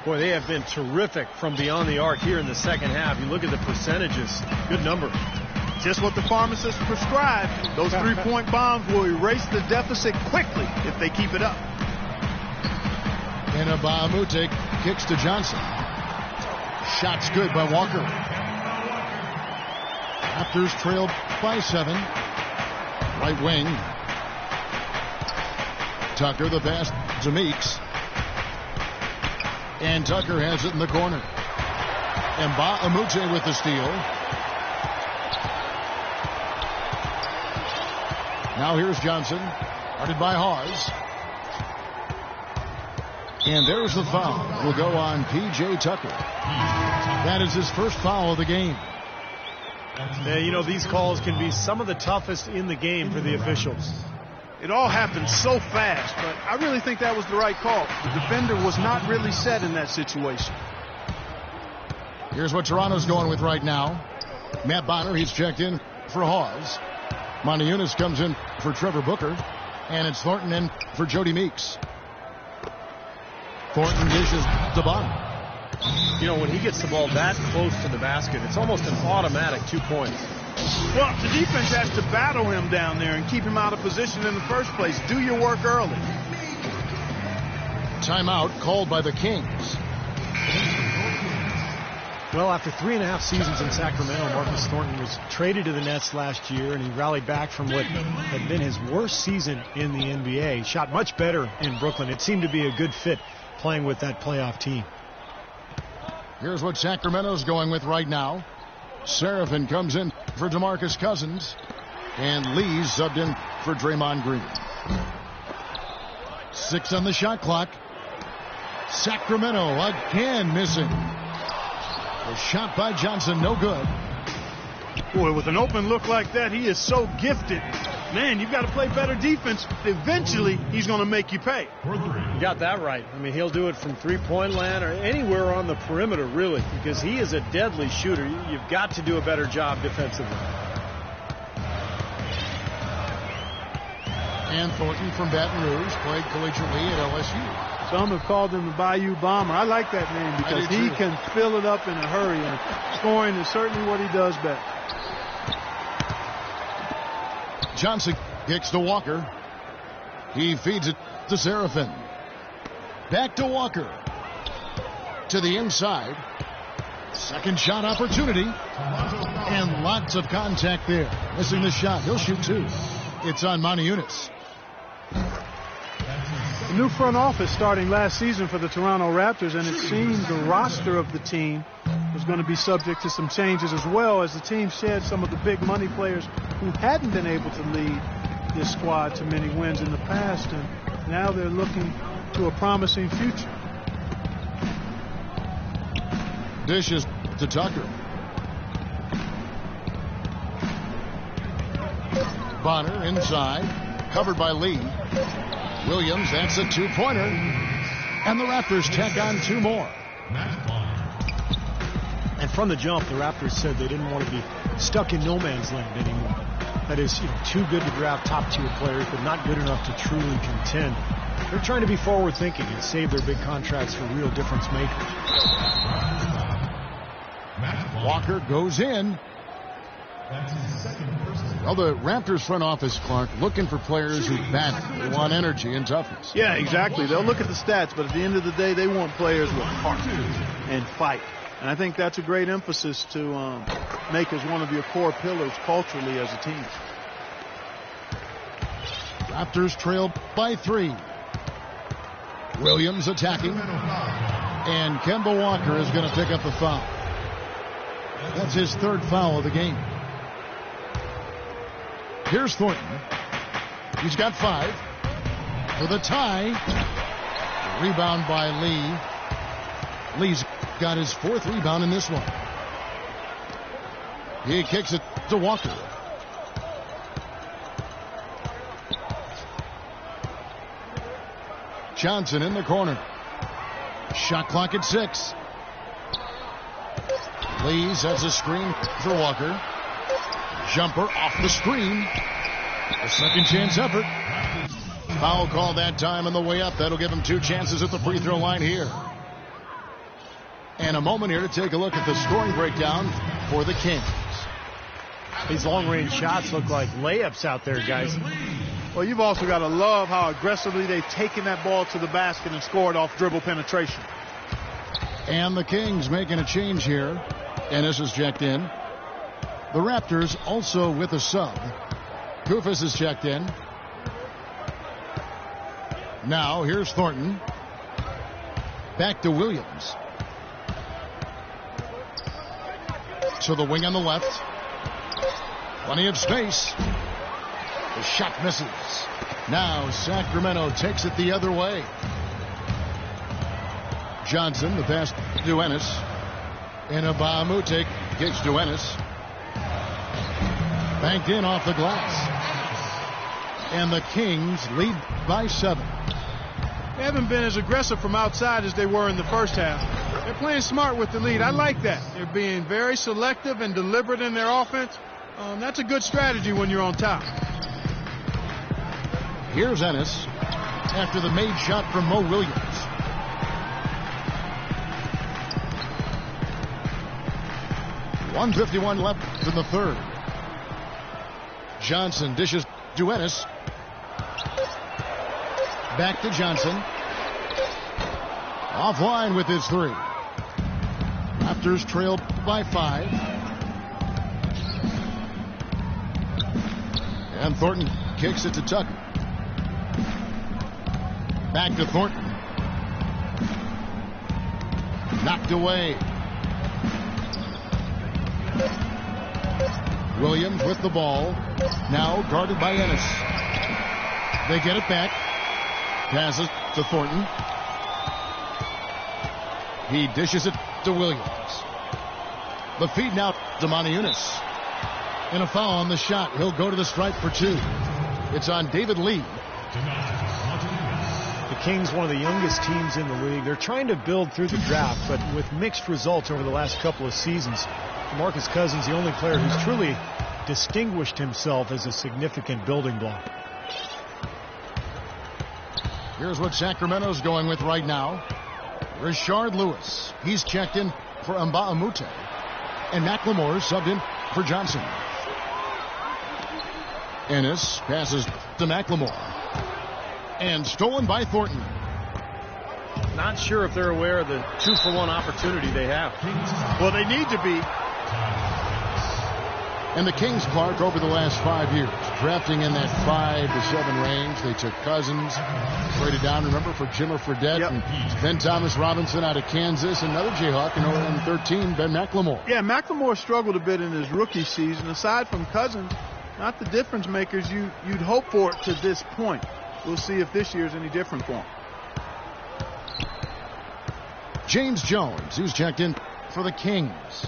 Boy, they have been terrific from beyond the arc here in the second half. You look at the percentages. Good number. Just what the pharmacist prescribed. Those three-point bombs will erase the deficit quickly if they keep it up. And Mbamute kicks to Johnson. Shot's good by Walker. Raptors trail by 7. Right wing. Tucker the pass to Meeks. And Tucker has it in the corner. Mbamute with the steal. Now here's Johnson. Guarded by Hawes. And there's the foul. Will go on P.J. Tucker. That is his first foul of the game. Yeah, you know, these calls can be some of the toughest in the game for the officials. It all happened so fast, but I really think that was the right call. The defender was not really set in that situation. Here's what Toronto's going with right now. Matt Bonner, he's checked in for Hawes. Montejunas comes in for Trevor Booker. And it's Thornton in for Jody Meeks. Thornton dishes to Bonner. You know, when he gets the ball that close to the basket, it's almost an automatic 2 points. Well, the defense has to battle him down there and keep him out of position in the first place. Do your work early. Timeout called by the Kings. Well, after 3.5 seasons in Sacramento, Marcus Thornton was traded to the Nets last year, and he rallied back from what had been his worst season in the NBA. Shot much better in Brooklyn. It seemed to be a good fit playing with that playoff team. Here's what Sacramento's going with right now. Seraphin comes in for DeMarcus Cousins. And Lee's subbed in for Draymond Green. 6 on the shot clock. Sacramento again missing. A shot by Johnson, no good. Boy, with an open look like that, he is so gifted. Man, you've got to play better defense. Eventually, he's going to make you pay. You got that right. I mean, he'll do it from three-point land or anywhere on the perimeter, really, because he is a deadly shooter. You've got to do a better job defensively. And Thornton from Baton Rouge played collegiately at LSU. Some have called him the Bayou Bomber. I like that name because he can fill it up in a hurry, and scoring is certainly what he does best. Johnson kicks to Walker. He feeds it to Seraphin. Back to Walker. To the inside. Second shot opportunity. And lots of contact there. Missing the shot. He'll shoot 2. It's on Montejunas. The new front office starting last season for the Toronto Raptors, and it seemed the roster of the team was going to be subject to some changes as well, as the team shed some of the big money players who hadn't been able to lead this squad to many wins in the past, and now they're looking to a promising future. Dishes to Tucker. Bonner inside, covered by Lee. Williams, that's a 2-pointer. And the Raptors tack on 2 more. And from the jump, the Raptors said they didn't want to be stuck in no man's land anymore. That is, too good to draft top-tier players, but not good enough to truly contend. They're trying to be forward-thinking and save their big contracts for real difference makers. Walker goes in. Well, the Raptors front office, Clark, looking for players who battle. They want energy and toughness. Yeah, exactly. They'll look at the stats, but at the end of the day, they want players with heart and fight. And I think that's a great emphasis to make as one of your core pillars culturally as a team. Raptors trail by 3. Williams attacking. And Kemba Walker is going to pick up the foul. That's his 3rd foul of the game. Here's Thornton. He's got 5 for the tie. Rebound by Lee. Lee's got his 4th rebound in this one. He kicks it to Walker. Johnson in the corner. Shot clock at 6. Lee sets a screen for Walker. Jumper off the screen. A second chance effort. Foul call that time on the way up. That'll give him 2 chances at the free throw line here. And a moment here to take a look at the scoring breakdown for the Kings. These long-range shots look like layups out there, guys. Well, you've also got to love how aggressively they've taken that ball to the basket and scored off dribble penetration. And the Kings making a change here. Ennis is checked in. The Raptors also with a sub. Kufis is checked in. Now here's Thornton. Back to Williams. To the wing on the left. Plenty of space. The shot misses. Now Sacramento takes it the other way. Johnson, the pass to Ennis. Inabamute gets to Ennis. Banked in off the glass. And the Kings lead by 7. They haven't been as aggressive from outside as they were in the first half. They're playing smart with the lead. I like that. They're being very selective and deliberate in their offense. That's a good strategy when you're on top. Here's Ennis after the made shot from Mo Williams. .151 left in the third. Johnson dishes to Ennis. Back to Johnson. Offline with his 3. Raptors trail by 5. And Thornton kicks it to Tucker. Back to Thornton. Knocked away. Williams with the ball. Now guarded by Ennis. They get it back. Passes to Thornton. He dishes it to Williams. The feed now to Moniunas. And a foul on the shot. He'll go to the stripe for 2. It's on David Lee. The Kings, one of the youngest teams in the league. They're trying to build through the draft, but with mixed results over the last couple of seasons. DeMarcus Cousins, the only player who's truly distinguished himself as a significant building block. Here's what Sacramento's going with right now. Rashard Lewis. He's checked in for Mbamute. And McLemore subbed in for Johnson. Ennis passes to McLemore. And stolen by Thornton. Not sure if they're aware of the 2-for-1 opportunity they have. Well, they need to be. And the Kings, Clark, over the last 5 years, drafting in that 5 to 7 range. They took Cousins, traded down, remember, for Jimmer Fredette, Yep. and then Thomas Robinson out of Kansas, another Jayhawk, and on 13, Ben McLemore. Yeah, McLemore struggled a bit in his rookie season. Aside from Cousins, not the difference makers you'd hope for it to this point. We'll see if this year's any different for him. James Jones, who's checked in for the Kings.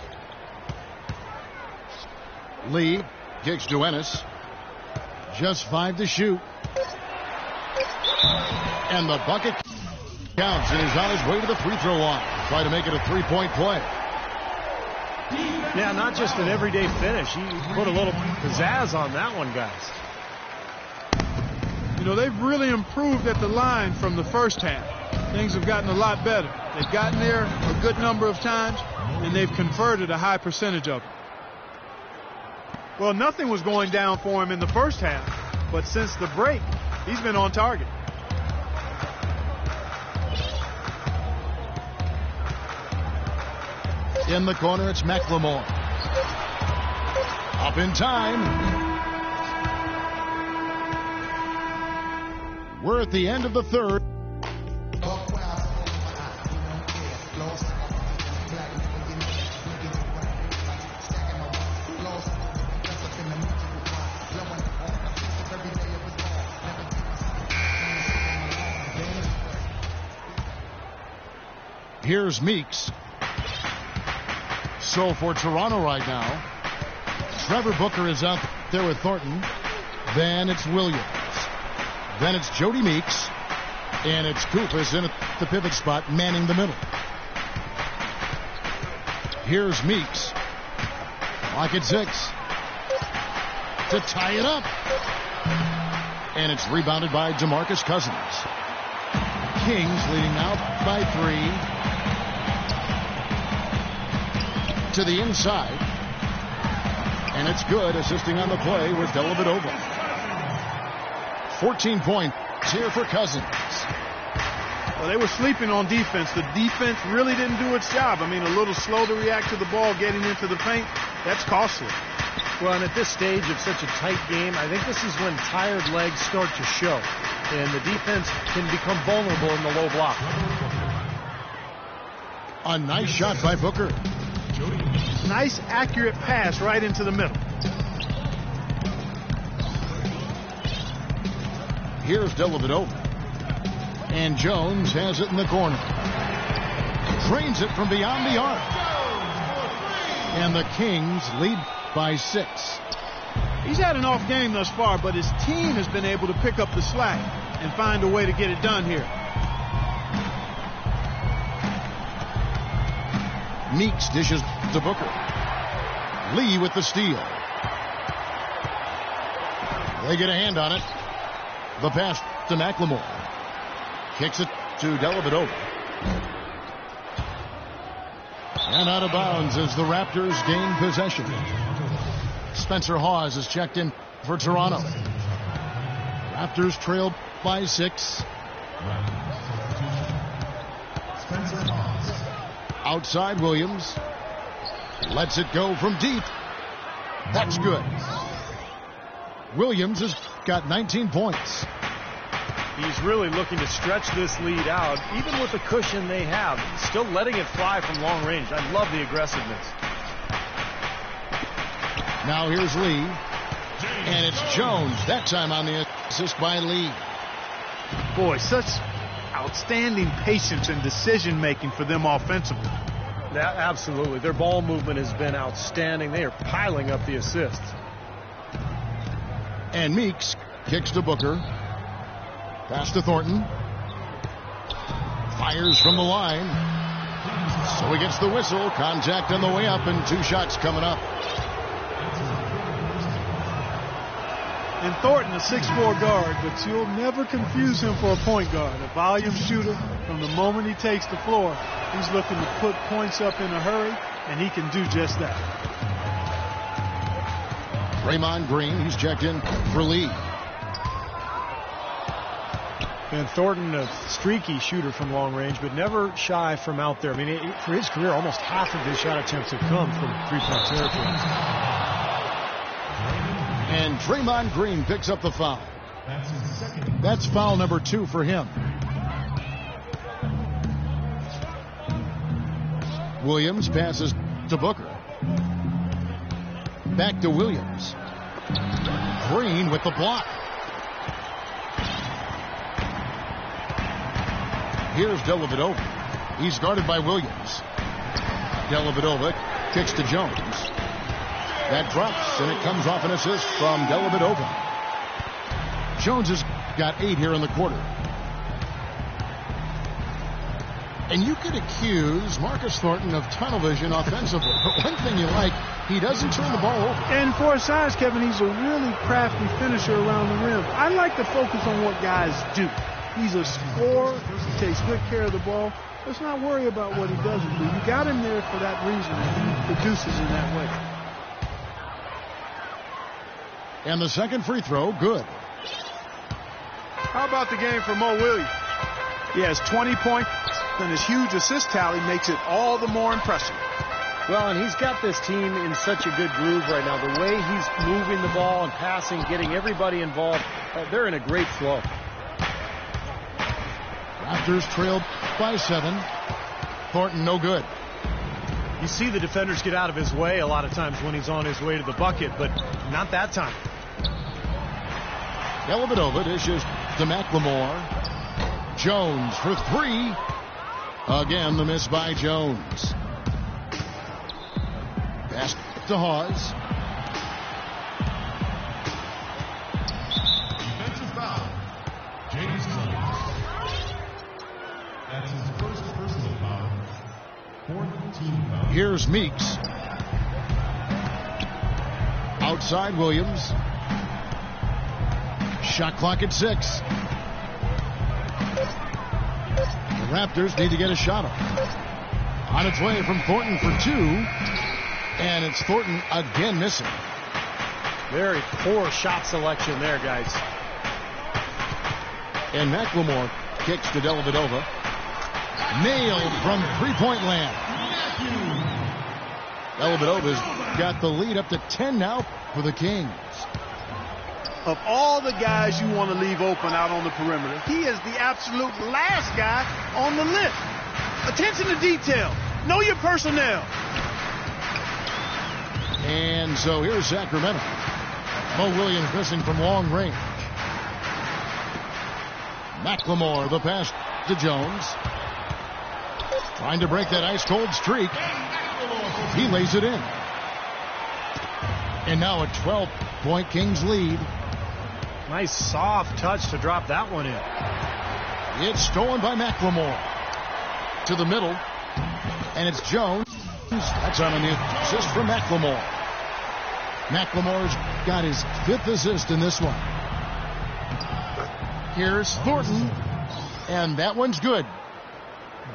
Lee kicks to Ennis. Just 5 to shoot. And the bucket counts, and he's on his way to the free throw line. Try to make it a 3-point play. Yeah, not just an everyday finish. He put a little pizzazz on that one, guys. You know, they've really improved at the line from the first half. Things have gotten a lot better. They've gotten there a good number of times, and they've converted a high percentage of it. Well, nothing was going down for him in the first half, but since the break, he's been on target. In the corner, it's McLemore. Up in time. We're at the end of the third. Here's Meeks. So for Toronto right now, Trevor Booker is out there with Thornton. Then it's Williams. Then it's Jody Meeks. And it's Koufos in at the pivot spot, manning the middle. Here's Meeks. Clock at 6. To tie it up. And it's rebounded by DeMarcus Cousins. Kings leading now by 3. To the inside. And it's good, assisting on the play with Dellavedova. 14 points here for Cousins. Well, they were sleeping on defense. The defense really didn't do its job. I mean, a little slow to react to the ball getting into the paint. That's costly. Well, and at this stage of such a tight game, I think this is when tired legs start to show. And the defense can become vulnerable in the low block. A nice shot by Booker. Nice, accurate pass right into the middle. Here's Dellavedova. And Jones has it in the corner. Drains it from beyond the arc. And the Kings lead by 6. He's had an off game thus far, but his team has been able to pick up the slack and find a way to get it done here. Meeks dishes to Booker. Lee with the steal. They get a hand on it. The pass to McLemore. Kicks it to Dellavedova. And out of bounds as the Raptors gain possession. Spencer Hawes is checked in for Toronto. Raptors trailed by 6. Outside Williams. Lets it go from deep. That's good. Williams has got 19 points. He's really looking to stretch this lead out, even with the cushion they have. Still letting it fly from long range. I love the aggressiveness. Now here's Lee. And it's Jones. That time on the assist by Lee. Boy, such outstanding patience and decision-making for them offensively. Yeah, absolutely. Their ball movement has been outstanding. They are piling up the assists. And Meeks kicks to Booker. Pass to Thornton. Fires from the line. So he gets the whistle. Contact on the way up and 2 shots coming up. And Thornton, a 6'4" guard, but you'll never confuse him for a point guard. A volume shooter from the moment he takes the floor. He's looking to put points up in a hurry, and he can do just that. Draymond Green, he's checked in for Lee. And Thornton, a streaky shooter from long range, but never shy from out there. I mean, for his career, almost half of his shot attempts have come from three-point territory. And Draymond Green picks up the foul. That's foul number 2 for him. Williams passes to Booker. Back to Williams. Green with the block. Here's Dellavedova. He's guarded by Williams. Dellavedova kicks to Jones. That drops, and it comes off an assist from Dellavedova. Jones has got 8 here in the quarter. And you could accuse Marcus Thornton of tunnel vision offensively. But one thing you like, he doesn't turn the ball over. And for his size, Kevin, he's a really crafty finisher around the rim. I like to focus on what guys do. He's a scorer. He takes good care of the ball. Let's not worry about what he doesn't do. You got him there for that reason, and he produces in that way. And the second free throw, good. How about the game for Mo Williams? He has 20 points, and his huge assist tally makes it all the more impressive. Well, and he's got this team in such a good groove right now. The way he's moving the ball and passing, getting everybody involved, they're in a great flow. Raptors trailed by 7. Thornton no good. You see the defenders get out of his way a lot of times when he's on his way to the bucket, but not that time. Dellavedova dishes to McLemore. Jones for 3. Again, the miss by Jones. Pass to Hawes. Here's Meeks. Outside Williams. Shot clock at 6. The Raptors need to get a shot up. On its way from Thornton for 2. And it's Thornton again missing. Very poor shot selection there, guys. And McLemore kicks to Dellavedova. Nailed from three-point land. Dellavedova's got the lead up to 10 now for the Kings. Of all the guys you want to leave open out on the perimeter, he is the absolute last guy on the list. Attention to detail. Know your personnel. And so here's Sacramento. Mo Williams missing from long range. McLemore, the pass to Jones. Trying to break that ice-cold streak. He lays it in. And now a 12-point Kings lead. Nice soft touch to drop that one in. It's stolen by McLemore. To the middle. And it's Jones. That's on an assist from McLemore. McLemore's got his 5th assist in this one. Here's Thornton. And that one's good.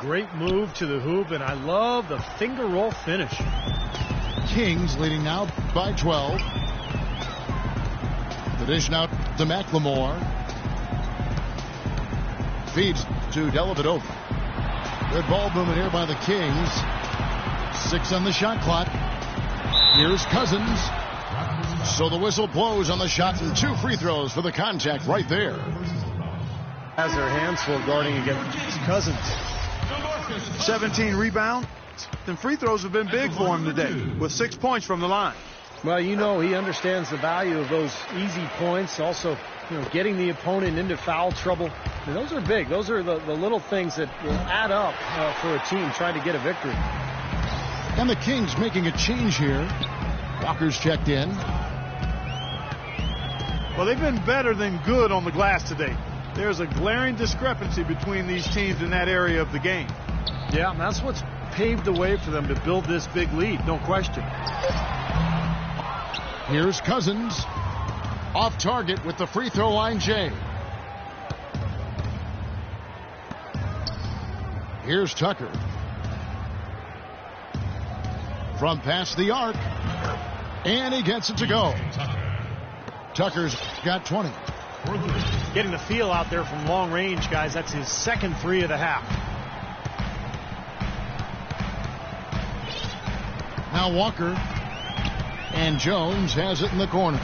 Great move to the hoop, and I love the finger roll finish. Kings leading now by 12. The dish now to McLemore. Feeds to Dellavedova. Good ball movement here by the Kings. 6 on the shot clock. Here's Cousins. So the whistle blows on the shot and 2 free throws for the contact right there. Has their hands full guarding against Cousins. 17 rebounds. And free throws have been big for him today with 6 points from the line. Well, you know, he understands the value of those easy points. Also, you know, getting the opponent into foul trouble. And those are big. Those are the little things that will add up for a team trying to get a victory. And the Kings making a change here. Walker's checked in. Well, they've been better than good on the glass today. There's a glaring discrepancy between these teams in that area of the game. Yeah, and that's what's paved the way for them to build this big lead, no question. Here's Cousins. Off target with the free throw line, Jay. Here's Tucker. From past the arc. And he gets it to go. Tucker's got 20. Getting the feel out there from long range, guys. That's his 2nd 3 of the half. Now Walker. And Jones has it in the corner.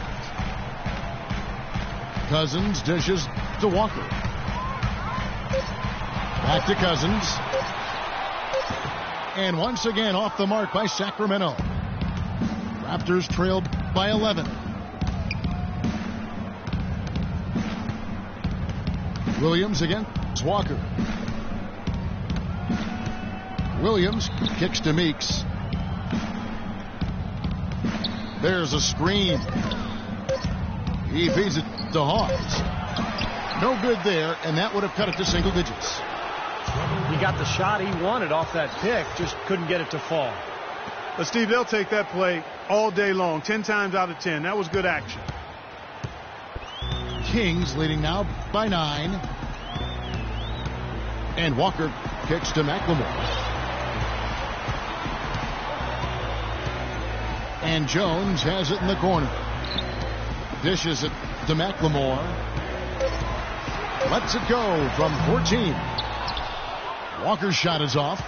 Cousins dishes to Walker. Back to Cousins. And once again off the mark by Sacramento. Raptors trailed by 11. Williams against Walker. Williams kicks to Meeks. There's a screen. He feeds it to Hawes. No good there, and that would have cut it to single digits. He got the shot he wanted off that pick, just couldn't get it to fall. But Steve, they'll take that play all day long, 10 times out of 10. That was good action. Kings leading now by 9. And Walker kicks to McLemore. And Jones has it in the corner. Dishes it to McLemore. Lets it go from 14. Walker's shot is off.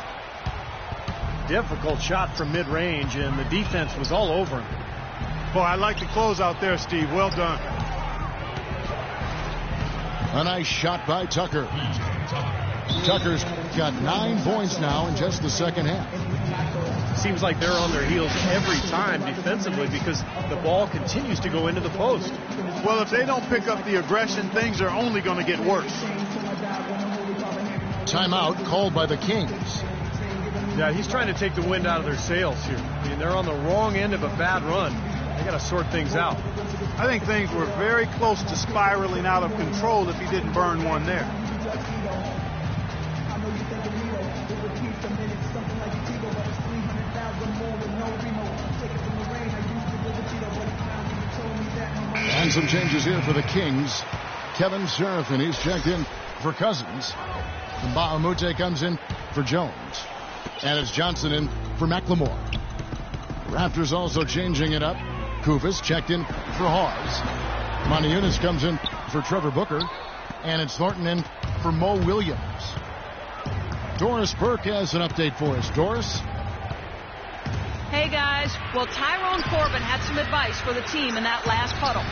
Difficult shot from mid-range, and the defense was all over him. Boy, I like the close out there, Steve. Well done. A nice shot by Tucker. Tucker's got 9 points now in just the second half. Seems like they're on their heels every time defensively because the ball continues to go into the post. Well, if they don't pick up the aggression, things are only going to get worse. Timeout called by the Kings. Yeah, he's trying to take the wind out of their sails here. I mean, they're on the wrong end of a bad run. They got to sort things out. I think things were very close to spiraling out of control if he didn't burn one there. know you think of me though. It repeats a minute, something like a Tito, but it's 300,000 more with no Reno. Take it from the rain, I used to live with Tito, but he found me and told me that my money. And some changes here for the Kings. Kevin Serafin, he's checked in for Cousins. And Bahamute comes in for Jones. And it's Johnson in for McLemore. Raptors also changing it up. Kufis checked in for Hawes. Montiunas comes in for Trevor Booker. And it's Thornton in for Mo Williams. Doris Burke has an update for us. Doris? Hey, guys. Well, Tyrone Corbin had some advice for the team in that last huddle.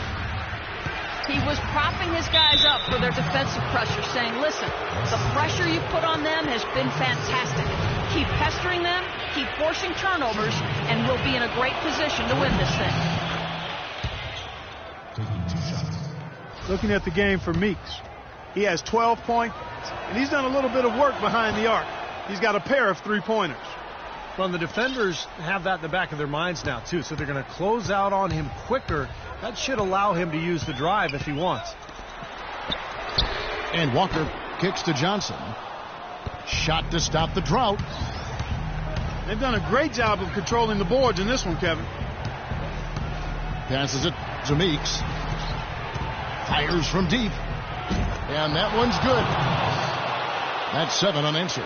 He was propping his guys up for their defensive pressure, saying, listen, the pressure you put on them has been fantastic. Keep pestering them, keep forcing turnovers, and we'll be in a great position to win this thing. Looking at the game for Meeks. He has 12 points, and he's done a little bit of work behind the arc. He's got a pair of three-pointers. Well, the defenders have that in the back of their minds now, too, so they're going to close out on him quicker. That should allow him to use the drive if he wants. And Walker kicks to Johnson. Shot to stop the drought. They've done a great job of controlling the boards in this one, Kevin. Passes it to Meeks. Fires from deep. And that one's good. That's 7 unanswered.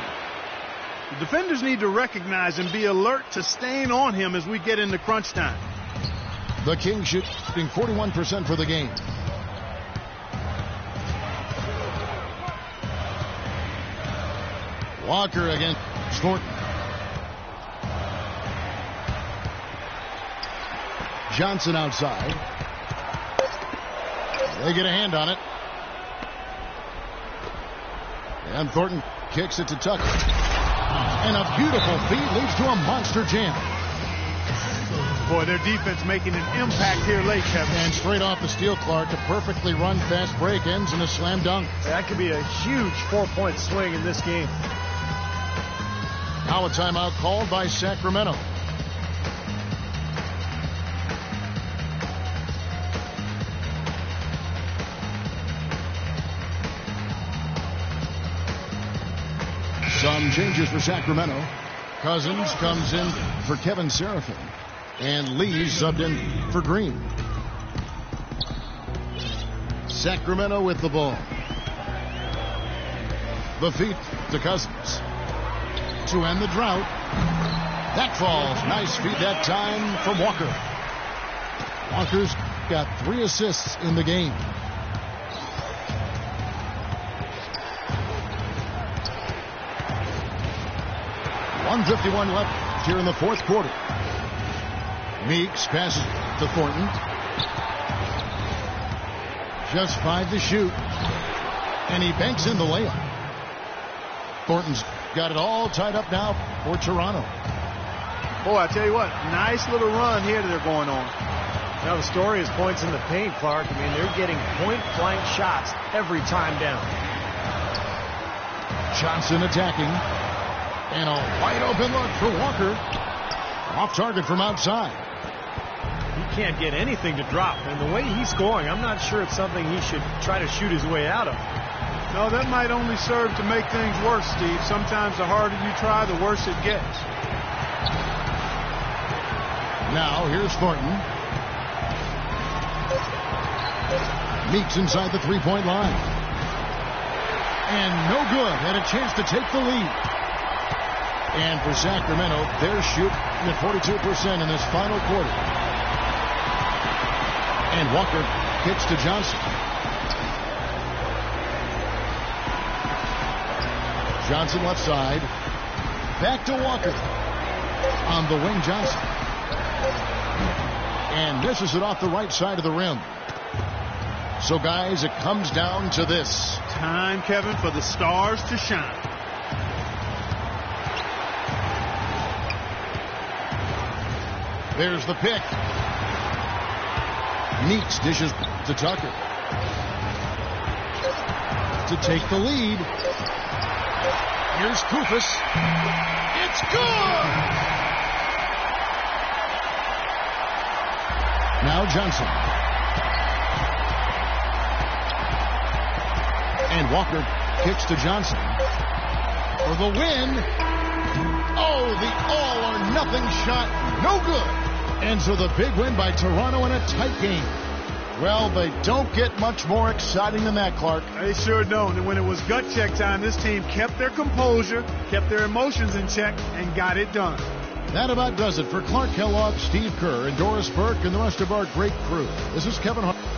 The defenders need to recognize and be alert to staying on him as we get into crunch time. The Kings shooting 41% for the game. Walker against Thornton. Johnson outside. They get a hand on it. And Thornton kicks it to Tucker. And a beautiful feed leads to a monster jam. Boy, their defense making an impact here late, Kevin. And straight off the steal, Clark, a perfectly run fast break ends in a slam dunk. That could be a huge 4-point swing in this game. Now a timeout called by Sacramento. Some changes for Sacramento. Cousins comes in for Kevin Serafin. And Lee subbed in for Green. Sacramento with the ball. The feet to Cousins. To end the drought. That falls. Nice feed that time from Walker. Walker's got 3 assists in the game. .151 left here in the fourth quarter. Meeks passes to Thornton. Just 5 to shoot. And he banks in the layup. Thornton's got it all tied up now for Toronto. Boy, I tell you what, nice little run here that they're going on. Now the story is points in the paint, Clark. I mean, they're getting point-blank shots every time down. Johnson attacking. And a wide open look for Walker. Off target from outside. He can't get anything to drop. And the way he's scoring, I'm not sure it's something he should try to shoot his way out of. No, that might only serve to make things worse, Steve. Sometimes the harder you try, the worse it gets. Now here's Thornton. Meeks inside the three-point line. And no good. Had a chance to take the lead. And for Sacramento, they're shooting at 42% in this final quarter. And Walker kicks to Johnson. Johnson left side. Back to Walker. On the wing, Johnson. And misses it off the right side of the rim. So, guys, it comes down to this. Time, Kevin, for the stars to shine. There's the pick. Meeks dishes to Tucker. To take the lead. Here's Kufis. It's good! Now Johnson. And Walker kicks to Johnson. for the win. Oh, the all-or-nothing shot, no good. And so the big win by Toronto in a tight game. Well, they don't get much more exciting than that, Clark. They sure don't. And when it was gut check time, this team kept their composure, kept their emotions in check, and got it done. That about does it for Clark Kellogg, Steve Kerr, and Doris Burke, and the rest of our great crew. This is Kevin Hart.